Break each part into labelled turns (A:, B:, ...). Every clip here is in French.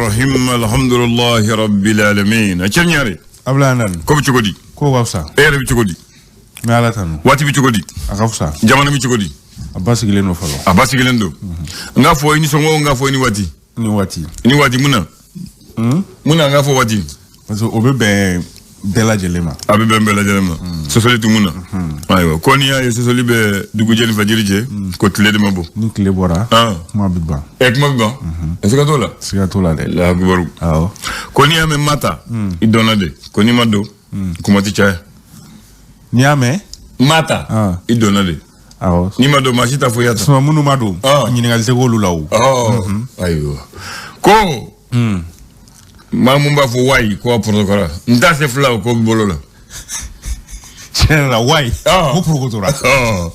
A: الرحيم الحمد لله رب العالمين أكنياري
B: أبلانا
A: كم تقولي
B: كو غفصة
A: إيه بتقولي
B: ما على تانو
A: واتي بتقولي
B: غفصة
A: جمانا بتقولي
B: أباسي جلينو فلو
A: أباسي جلندو ngafo ini songo ngafo ini wati ni wati muna ngafo wati
B: parce obebe bela jelema
A: abebe bela jelema sosoli tumuna ayo koni ya sosoli be dugujeni fajirije ko tlede mabo
B: ni kle bora ma biba
A: ek ma biba esika tola de la gboru
B: awo
A: koni ya me mata idonade koni mado kumati cha
B: ni ame
A: mata idonade
B: awo
A: ni mado mashita foyata
B: so munu mado nyini ngal se golu lawo
A: ayo ko mamumba fo wai ko protokora ndase flaw ko bolola
B: chera wai ko protokora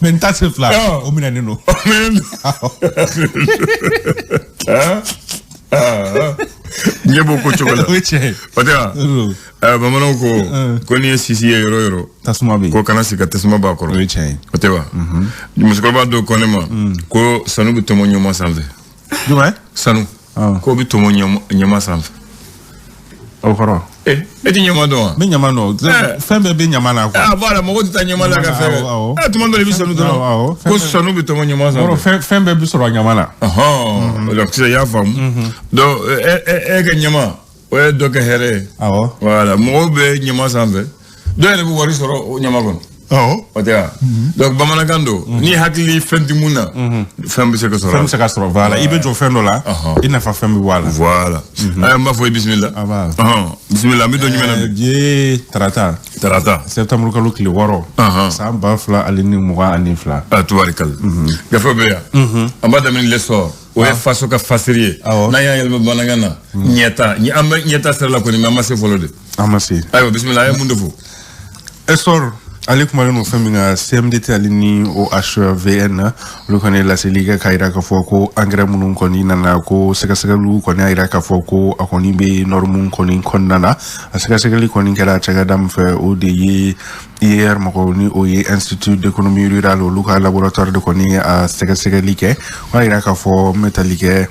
B: men ndase flaw o mina neno
A: nyebo ko chokola pata mamano ko ni sisi yoro
B: tasuma bi
A: ko kana sika tasuma ba ko pata musko ba do konema ko sanu bi tomo nyoma sanve
B: duma
A: sanu ko bi tomo nyoma sanve
B: okoro
A: eti nyama do
B: be nyama no fembe be nyama na ko
A: voilà mo ta nyama la ka fe tout monde le bi sanu do ko sanu bi tomo nyama sanve
B: fembe bi soro nyama na
A: donc c'est ya fam do ga nyama o do ka here voilà mo be nyama sanve do ene bu wari soro nyama gon otea donc bamana gando ni hakli fendi muna fembe se ka soro
B: voilà ibe jo fendo la ina fa fembe voilà ay
A: ma fo bismillah bismillah mi do nyumena
B: je tarata septembre ko lokli woro sa ba fla alini mo ani fla
A: tuwarikal gafo be ya ambada min lesor o e faso ka fasirier na ya yel banangana nyeta ser la ko ni mama se folode
B: amasi
A: ayo bismillah ay mundo fo
B: esor Alek malino feminga CMDT alini o HVN lo kone la seliga kaira ka foko engrais munun koni nana ko sega-segalu koni aira ka foko akoni be normun koni konnana sega-segali koni kala chaga dam fe o de hier makoni o Institut d'économie rurale o luka laboratoire de koni a sega-segali ke aira ka fo metalike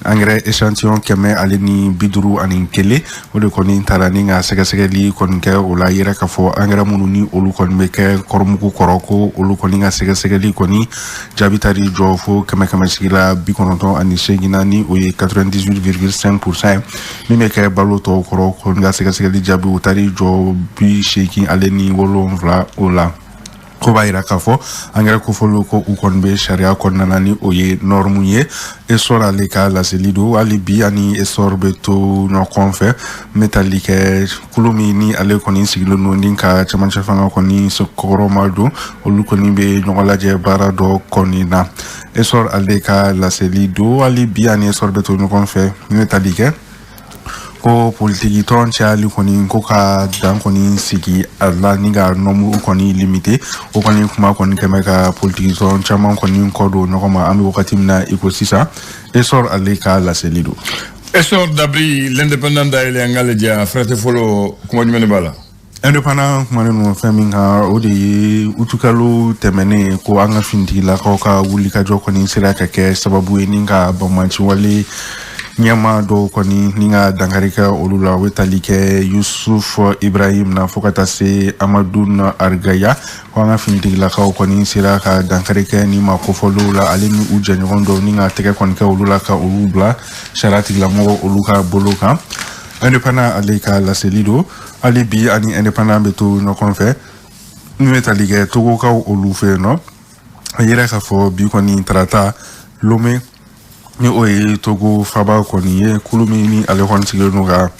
B: engrais échantillon keme alini biduru anin kele o de koni tarani nga sega-segali kon ke o la yira ka fo engrais mununi olu kon be ke kormuku koroko olu koni nga sega-segali koni jabitari jofo keme sigila bikononton ani seginani o 98,5% mime ke baloto koroko nga sega-segali jabi utari jo bi sheki alini wolonvla ola ko bayira ka fo engrais ko folo ko ukonbe sharia kon nanani oye normu ye e sora le ka la selido ali bi ani e sorbe to no konfe metalike kulumi ni ale koni sigilo no ndinka chamancha fanga koni so koromado olu koni be nyola je barado koni na e sor ale ka la selido ali bi ani e sorbe to no konfe metalike ko politiki ton chali koni ko ka dan koni sigi alla niga nomu koni limité o koni kuma koni kemeka politiki ton chama koni kodo no koma ami wakati na ikosisa esor aleka la selido
A: esor d'abri l'indépendant d'aile ngale dia frate folo kuma dimene bala
B: indépendant maneno feminga o de utukalo temene ko anga finti la ko ka wulika jokoni siraka ke sababu eninga bamanchi wale nyama do koni ninga dangarika olula wetalike Yusuf Ibrahim na fokata se Amadoun Argaya wanga finti la ka koni siraka dangarika ni makofolo la alini ujani rondo ninga teke koni ka olula ka olubla sharati la mo oluka boloka indépendant aleka la selido alibi ani indépendant beto no konfe metalike togo ka olufe no yera ka fo bi koni trata lome ni oye togo faba koni ye kulumi ni ale kon sigelo no ga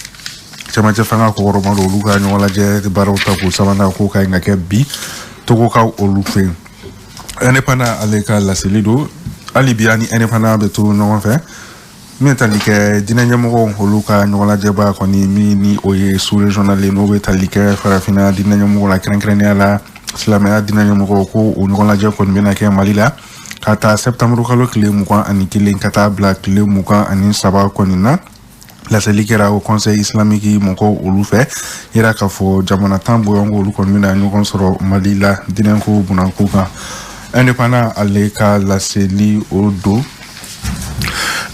B: chama fanga ko roma do luga ni wala je baro ta ko samana ko kay ngake bi togo ka olufe indépendant aleka la selido alibi ani indépendant beto no konfe metalike dina nyamo holuka nyola jeba koni ni oye sous régional no metalike farafina dina nyamo la krenkrenea la slamea dina nyamo ko nyola je kon bena ke malila kata septembre kalo kile muka ani kile kata black kile muka ani saba koni na la selikera au conseil islamique moko olufe ira ka fo jamana tambo yongo olukon mina nyokon soro malila dina ko bunankuka indépendant aleka la seli odo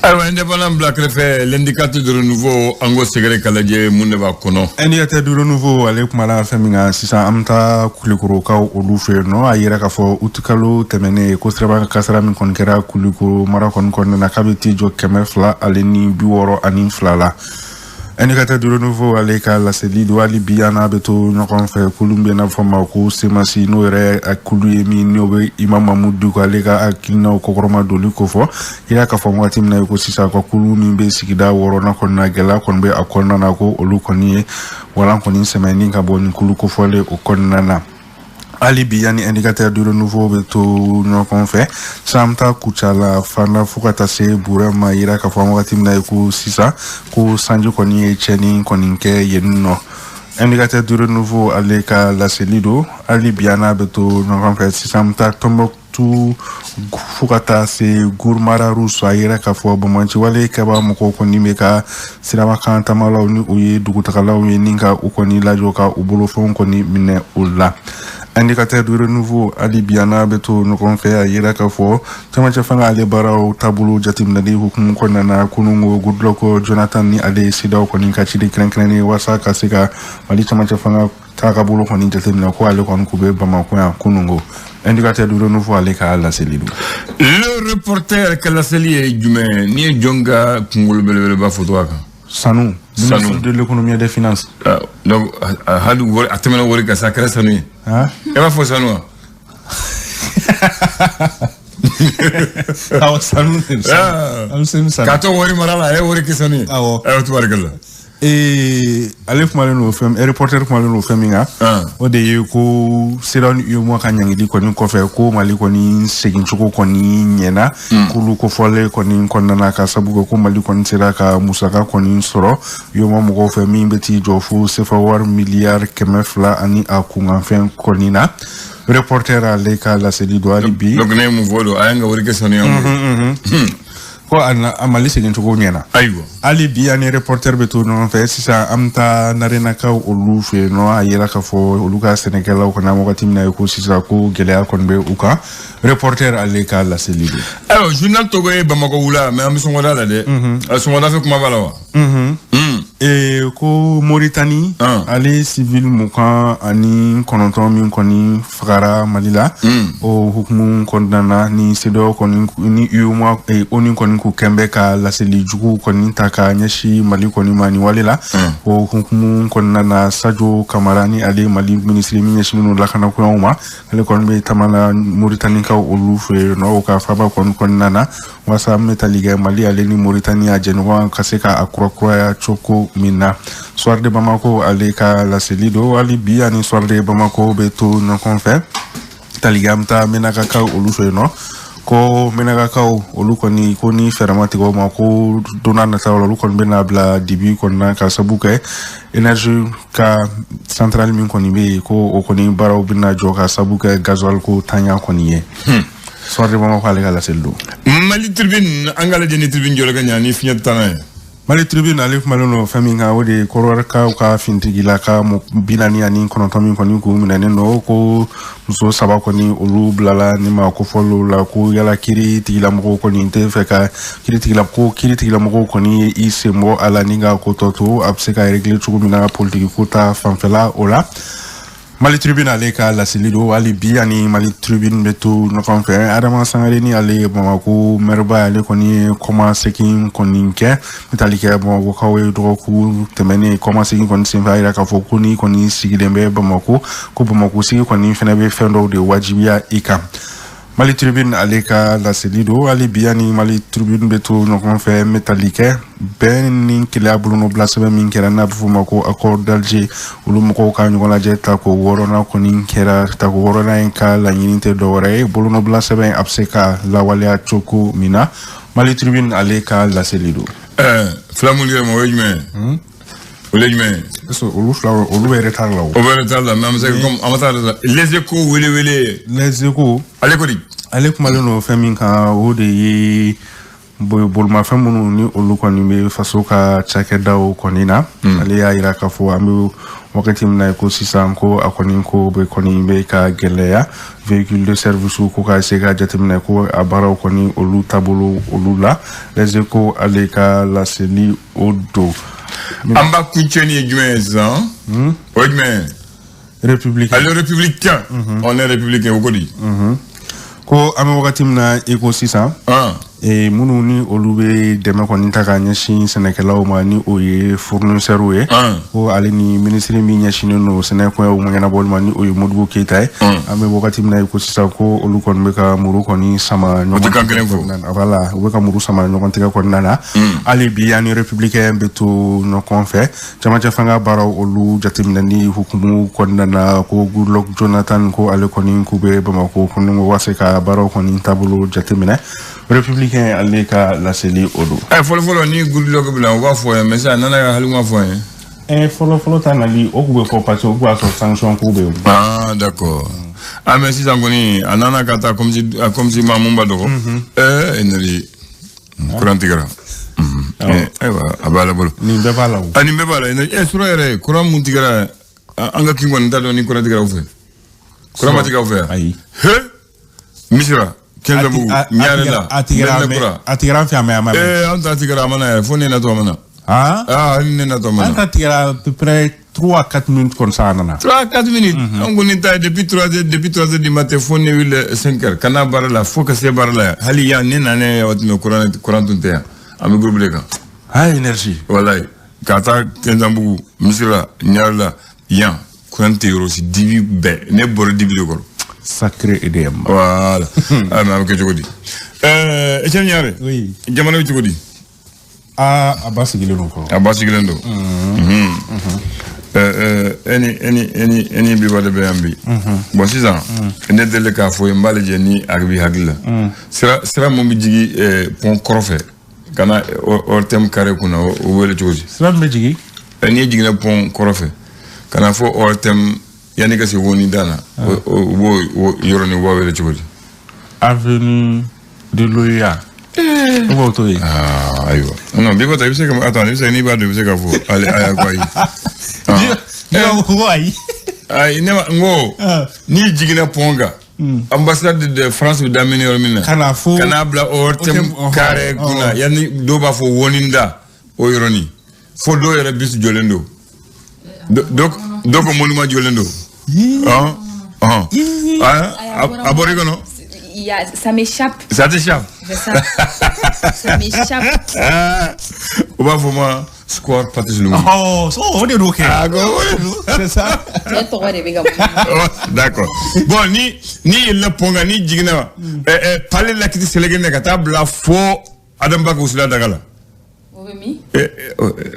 A: Alors, indépendant Black fait l'indicateur de renouveau Ango Segre Kaladje Mouneva Kono.
B: Indicateur de renouveau avec Mala Femina, si ça amta kulikuro ka olufe no ayira ka fo utukalo temene ko straba kasara min kon kera kulikuro mara kon na kabiti jo kemefla aleni biworo anin flala. Indicateur de renouveau avec la Célido Ali Biana Beto Nokon fait Columbia na forma ko semasi no re akulu emi nyobe Imam Mamoudou ko alega akina ko koroma doli ko fo ya ka fo watim na ko sisa ko kulu min be sikida woro na kon na gela kon be akonna na ko olu koni wala koni semani ka boni kulu ko fole o konna na Ali Biani indicateur de renouveau beto Nokon fait samta kuchala fana fukata se burama ira ka fo watim na ko sisa ko sanju koni cheni koninke yenno indicateur de renouveau aleka la Célido Ali Biana beto Nokon fait samta tombo tu fukata se gurmara ruso ayira ka fo bomanchi wale ka ba moko koni meka sirama kanta mala uni uye dugutakala uni ninga ukoni la joka ubulo fon koni mine ulla indicateur de renouveau Ali Biana beto Nokon fait ayira ka fo tama chafanga ale barao tabulu jatim nadi hukum konna na kunungo Goodluck Jonathan ni ale sida ko ninka chidi krenkene wasa kasika mali tama chafanga takabulu ko ninja temna ko ale kon kube Bamako ya kunungo indicateur de renouveau avec la Célido.
A: Le reporter que la Célido est Jumé, ni Djonga Kungul Belebe Bafotouaka.
B: Sanou, ministre de l'économie et des finances.
A: Donc, Hadou, Atemena Worika Sakra Sanou.
B: Hein?
A: Et ma fausse Sanou.
B: Ah, Sanou, Sanou.
A: Kato Wori Marala, Woriki Sanou.
B: Ah, oh.
A: Tuargala.
B: Et Alef Maleno Fem, et reporter Maleno Feminga, o de ko siron yo mo kanyang di ko ni ko fe ko mali ko ni segin chuko ko ni nyena kulu ko fole ko ni ko nana ka sabu ko mali ko ni siraka musaka ko ni soro yo mo mo ko fe mi beti jofu se fa war milliard kemefla ani akunga fen ko ni na reporter aleka la Célido Ali bi
A: donc ne mu volo ayanga wori kesoni
B: ko amali segin chuko nyena
A: aywa
B: Ali Biani reporter beto no fait sisa amta narena ka olu fe no ayela ka fo oluka Senegal ko na mo timna ko sisa ko gelea kon be uka reporter aleka la Célido.
A: Alors journal Togo e Bamako wula mais am songoda la de songoda fe kuma bala wa
B: et ko Mauritanie ali civil mukan ani kononton min koni frara malila o hukmu kondana ni sedo koni ni yuma e oni koni ku kembe ka la Célido koni taka nyashi mali koni mani walila o hukmu konnana Sadio Kamarani ali mali ministre mi nyashi minu lakana ko uma ale kon be tamala Mauritanie ka olu fe no ka faba kon konnana wasa metaliga mali ali ni Mauritanie a jenwa kaseka akura ya choko mina soir de Bamako aleka la Célido Ali Biani soir de Bamako beto no confé taligamta menaka ka olu fe no ko menaka ka olu koni koni fermati ko mako donana ta olu kon bena bla dibi kon na ka sabuke énergie ka centrale min koni be ko o koni baraw bina joka sabuke gasoil ko tanya koni ye soir de Bamako aleka la Célido
A: Mali tribune angala jeni tribune jolaga nyani finyatana
B: Mali tribune alif malono faminga wode koror ka fintigila ka mo binani ani kono tomi koni ko minane no ko so saba koni olu blala ni ma ko folo la ko yala kiri tigila mo ko ni te feka kiri tigila mo ko ni isemo ala ninga ko toto abseka regle chuko mina politique ko ta fanfela ola Mali tribune aleka la Célido Ali Biani Mali tribune beto no konfe Adama Sangare ni ale Bamako merba ale koni koma sekin koninke metalike Bamako kawe do ku temene koma sekin koni simfa ira ka fokuni koni sigilembe Bamako ko Bamako sigi koni fenabe fendo de wajibia ika Mali tribune aleka la Célido Ali Biani Mali tribune beto no konfe metalike ben nin kila buluno blasebe min kera na Bamako accord d'Alger ulu moko ka nyugola jeta ko worona ko nin kera ta ko worona en ka la nyinte dore buluno blasebe abseka la walia choko mina Mali tribune aleka la Célido
A: flamulire mo wejme Olejme
B: so ulu flower ulu retard la
A: o retard la mais c'est comme amateur les échos wele
B: les échos
A: ale ko di
B: ale kuma le no famin ka o de bolma famunu ni olu koni be faso ka chakeda koni na ale ya ira ka fo amu wakati mna ko sisan ko akoni ko be koni be ka geleya véhicule de service ko ka sega jatemna ko abara koni olu tabolo olu la les échos ale ka la seli odo
A: amba kuncheni juenza ojme
B: républicain
A: alors républicain on est républicain au kodi
B: ko ame wakati mna eko sisan e munu ni olube deme ko ni taka nyashi senekela o mani o ye fournisseur we ko ale ni ministre mi nyashi no seneko o ngana bol mani o modbo keita ame wakati mna ko sisa ko olu kon be ka muru ko ni sama nyoko voilà o be ka muru sama nyoko tika ko nana ale bi yani républicain beto no konfe chama chafanga baro olu jatimna ni hukumu ko nana ko Goodluck Jonathan ko ale ko ni kube bamako ko no waseka baro ko ni tabulo jatimna républicain aleka la seli odo
A: folo ni Goodluck bla on va foyer mais ça nana ya haluma foyer
B: folo tanali okube ko pato ko aso sanction ko be
A: d'accord mais si zangoni anana kata comme si mamumba doko energie courant tigara abala bolo
B: ni bebala
A: ani bebala sura ere courant mun tigara anga kingo ndado ni courant tigara ofe courant matika ofe
B: ai
A: misira kenza bu nyarela
B: atira fi ama
A: anta tigara mana fone na to mana ni na to mana
B: anta tigara à peu près 3 à 4 minutes comme ça nana
A: 3 à 4 minutes on est depuis 3 heures du matin fone 5 heures kana barala faut que c'est barala hali ya nena ne watme courant tunte ami groupe leka
B: énergie
A: wallahi kata kenza bu misira nyarela yan courant euro si dibi be ne bor dibi ko
B: sacré idée
A: voilà ama ko jogodi Etienne Niare
B: oui
A: jamana ci godi
B: abasi
A: gilendo any bi wala be ambi bon 6 ans ne dele ka fo mbale je ni agbi hagla sira mo mi jigi pont crofe kana ortem carré kuna o wele joji
B: sira me jigi
A: ni jigi na pont crofe kana fo ortem yani kasi woni dana wo yoroni wo wele joji
B: avenue de Loya
A: aywa non bi ko tay c'est comme attends c'est ni ba de c'est ka fo allez aya quoi ay ne ngo ni jigina ponga ambassade de France d'amener ormina kana bla ortem carré kuna yani do ba fo woninda o yoroni fo do yere bis jolendo donc monument jolendo aborigo non
C: ça m'échappe.
A: Ça t'échappe.
C: Ça m'échappe.
A: On va vraiment score Patrice
B: on est ok. C'est ça.
A: D'accord. Bon, ni le ponga ni jigna parler la kiti selegene kata bla fo Adam Baka usula dagala.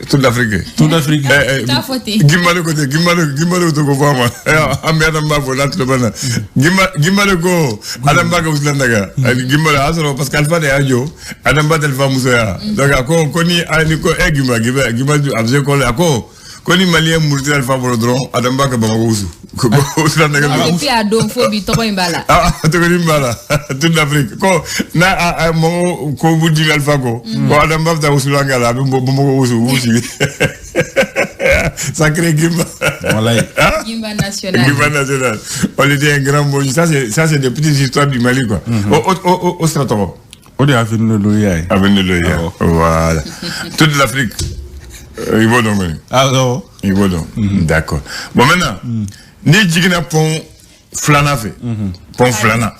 A: Toute l'Afrique. Gimbale to go fama. Ambe Adam Baka la to bana. Gimbale go Adam Baka usula daga. Gimbale asoro parce qu'alpha de ajo Adam Baka del famuso ya. Donc ako koni ani ko gimbale abje ko ako koni malien murti alpha borodron Adam Baka bamako usu. Usula daga.
C: Et puis adom phobi to imbala.
A: To imbala. Toute l'Afrique. Ko na mo ko budi alpha ko. Ko Adam Baka usula ngala bamako usu. Sacré Gimba.
C: Voilà. Gimba national.
A: On était un grand mot. Ça c'est des petites histoires du Mali quoi. Au Stratoro.
B: On est avenue de Loya.
A: Avenue de Loya. Voilà. Toute l'Afrique. Il va donc.
B: Alors.
A: Il va donc. D'accord. Bon maintenant, ni jigna pont Flana fait. Pont Flana.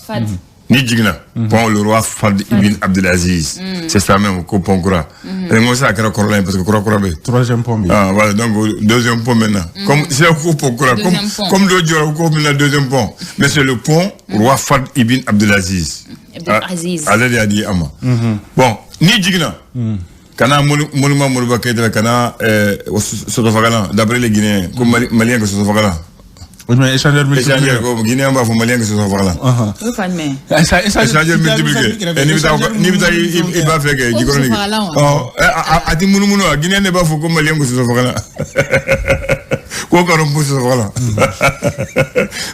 A: Ni jigna pont le roi Fad ibn Abdelaziz. C'est ça même ko pont Koura. Et moi ça a Koura parce que Koura be.
B: Troisième pont.
A: Voilà donc deuxième pont maintenant. Comme c'est un pont Koura comme le Dior ko le deuxième pont. Mais c'est le pont roi Fad ibn Abdelaziz. Allez a dit ama. Bon, ni jigna. Kana monument Moriba Keïta kana Sotofagala d'après les Guinéens comme Maliens que Sotofagala.
B: Oui, mais échangeur multiplié.
A: Échangeur Guinéen va faut Malien que Sotofagala. Échangeur multiplié. Et ni bita il va faire que Gikoroni. Ati munu Guinéen ne va faut comme Malien que Sotofagala. Ko karom pour Sotofagala.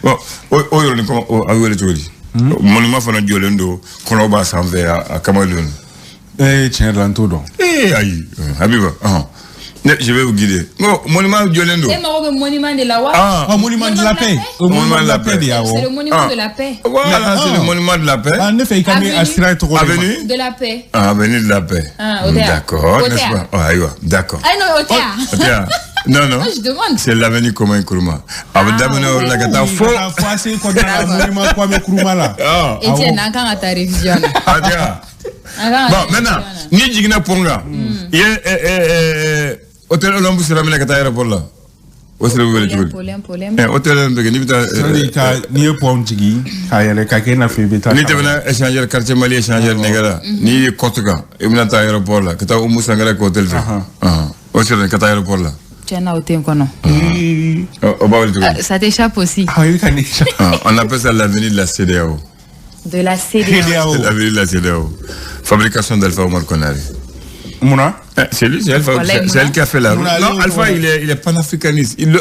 A: Bon, o yoroni ko awele todi. Monument fana jolendo kono ba sanve a Cameroun.
B: Tiens, l'anto donc.
A: Aïe, Habiba. Je vais vous guider. Monument Diolendo.
C: C'est le monument de la
B: monument de la paix.
A: Le monument de la paix.
C: C'est le monument de la paix.
A: Voilà, c'est le monument de la paix.
C: Avenue
A: de
C: la paix.
A: Avenue de la paix. D'accord, n'est-ce pas? D'accord.
C: Ah non, au théâtre.
A: Non.
C: Je demande.
A: C'est l'avenue Kwame Nkrumah. D'amener la gata faux.
C: Et tiens, n'encan à ta révision.
A: Bon, maintenant, ni Jigna Ponga. Il y a Hôtel Olympus sera mis à l'aéroport là. Hôtel Olympus. Hôtel Olympus.
B: Ni pont Jigi, Kayale Kakena Fibeta.
A: Ni devena échanger quartier Mali échanger Negara. Ni Kotuka. Et maintenant à l'aéroport là. Kata Umusangara Hôtel. Hôtel Kata aéroport là.
C: Tiens, au tempo non. Ça t'échappe aussi.
A: On appelle ça l'avenue de la CEDEAO.
C: De la CEDEAO.
A: C'est l'avenue de la CEDEAO. Fabrication d'Alpha Omar Konari.
B: Mouna?
A: C'est lui, c'est elle qui a fait la route. Non, Alpha, il est panafricaniste. Il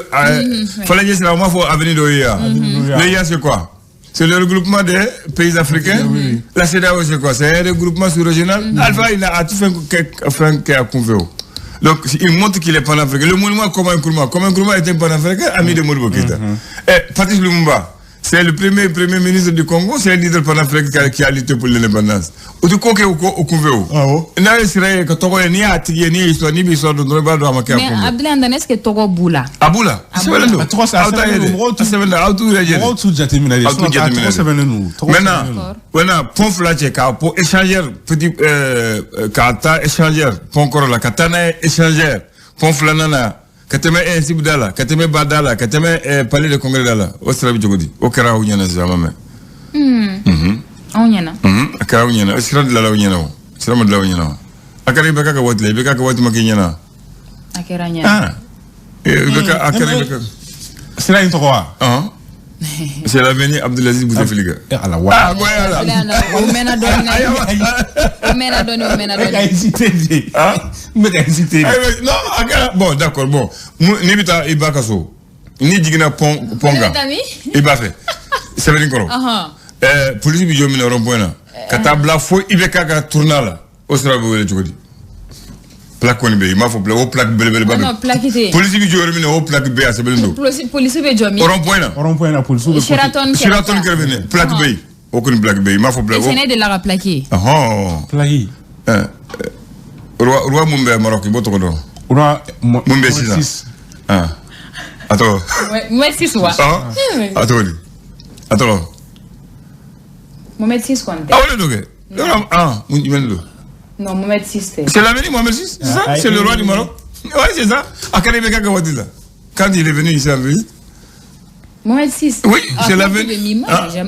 A: fallait dire c'est vraiment pour avenir de l'OIA. L'OIA, c'est quoi? C'est le regroupement des pays africains. La CEDEAO, c'est quoi? C'est un regroupement sous-régional. Alpha, il a tout fait qu'à Convéo. Donc, il montre qu'il est panafricain. Le monument Kwame Nkrumah était panafricain, ami de Modibo Keïta. Patrice Lumumba, c'est le premier ministre du Congo, c'est un leader panafricain qui a lutté pour l'indépendance. Au tout cas, au Congo. Mais Abdoulaye
C: Andane, est-ce que Togo Boula?
A: Aboula. Maintenant, pont flaché, pour échanger, petit kata échanger, pont corolla, katana échanger, pont flanana, kateme sibdala, kateme badala, kateme palais de congrès dala, au Srabi Jogodi, au Kara Ounyana Zamame.
C: Ounyana.
A: Kara Ounyana, au Srabi de la Ounyana, Srabi de la Ounyana. Akari Baka Watle, Beka Kawati Makinyana.
C: Akeranya.
A: Akari Beka.
B: C'est une trois.
A: C'est l'avenir Abdelaziz Bouteflika.
B: Voilà.
A: Bon, d'accord, bon. Nibita Ibakaso. Ni Digina Ponga. Iba fait. C'est venu encore. Police Bijo Mina Rompoena. Katabla fo Ibeka Tournala. Osra Boué Jodi. Plaque on il m'a fait plaque belle.
C: Non, plaque.
A: Police Bijo Mina au plaque B à Sebelendo.
C: Police Bijo.
A: Rompoena police. Sheraton Kervene. Plaque B. Aucune plaque B. Il m'a fait plaque.
C: C'est de la plaquer.
B: Plaqué.
A: Roi Mumbe Maroc, il botte redon.
B: Roi
A: Mumbe 6. Attends.
C: Mumbe 6 quoi?
A: Attends.
C: Mumbe 6 quoi?
A: Ah oui,
C: non, Mumbe 6.
A: C'est l'avenir Mumbe 6, c'est ça? C'est le roi du Maroc? Oui, c'est ça. Akaribeka Kawadila. Quand il est venu ici en ville.
C: Mumbe 6.
A: Oui, c'est l'avenir.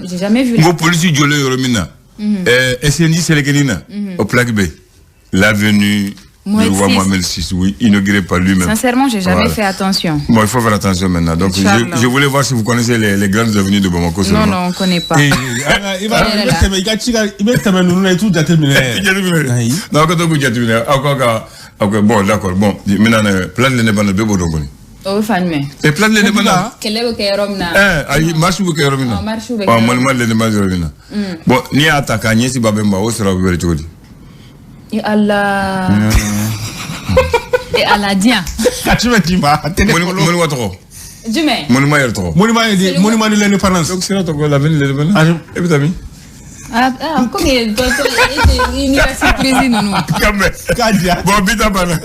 C: J'ai jamais vu.
A: Vos policiers Djolé Yoromina. SNJ Selekenina. Au plaque B. L'avenue du roi Mohamed VI, oui, inauguré par lui-même.
C: Sincèrement, j'ai jamais fait attention.
A: Bon, il faut faire attention maintenant. Donc, je voulais voir si vous connaissez les grandes avenues de Bamako.
C: Non, on ne connaît pas.
A: Bon, d'accord. Bon, maintenant, place de Nebana de Bodogoni.
C: Oh, Fanme.
A: Et place de Nebana.
C: Quel est le Kairomna?
A: Marche ou Kairomina? Monument de Nebana. Bon, ni attaque à Niesi Babemba, au sera ouvert Jodi.
C: Et Allah. Et Allah, dia.
B: Tu me dis pas.
A: Monument trop.
C: Demain.
A: Monument trop.
B: Monument de l'indépendance.
A: Donc, c'est là l'avenir de l'indépendance. Et puis, t'as mis?
C: Comme il est surprise, non?
A: Bon, vite à parler.